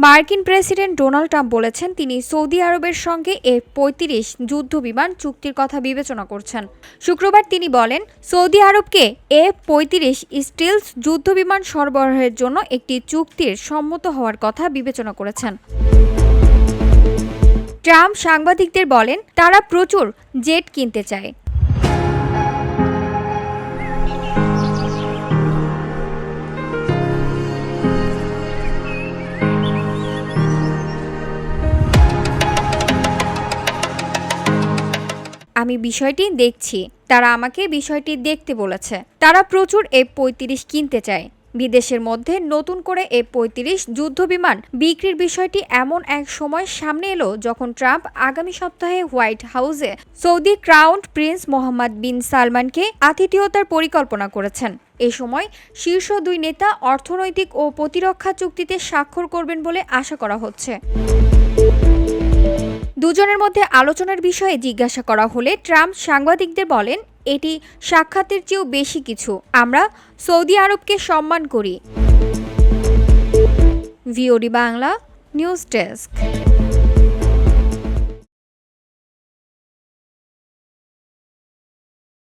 মার্কিন president Donald Trump বলেছেন তিনি সৌদি আরবের সঙ্গে F-35 যুদ্ধবিমান চুক্তির কথা বিবেচনা করছেন। শুক্রবার তিনি বলেন, সৌদি আরবকে F-35 স্টিলথ যুদ্ধবিমান সরবরাহের জন্য একটি চুক্তির সম্মত হওয়ার কথা বিবেচনা করেছেন। ট্রাম্প সাংবাদিকদের বলেন, তারা প্রচুর জেট কিনতে চায়। আমি বিষয়টি দেখছি। তারা আমাকে বিষয়টি দেখতে বলেছে। তারা প্রচুর F-35 কিনতে চায়। বিদেশের মধ্যে নতুন করে F-35 যুদ্ধবিমান বিক্রির বিষয়টি এমন এক সময় সামনে এলো যখন ট্রাম্প আগামী সপ্তাহে হোয়াইট হাউসে সৌদি ক্রাউন প্রিন্স মোহাম্মদ বিন সালমানকে আতিথেয়তার পরিকল্পনা করেছেন। এ সময় শীর্ষ দুই নেতা অর্থনৈতিক ও প্রতিরক্ষা চুক্তিতে স্বাক্ষর করবেন বলে আশা করা হচ্ছে। দুজনের মধ্যে আলোচনার বিষয়ে জিজ্ঞাসা করা হলে ট্রাম্প সাংবাদিকদের বলেন, এটি সাক্ষাতের চেয়েও বেশি কিছু। আমরা সৌদি আরবকে সম্মান করি। VOD Bangla news desk.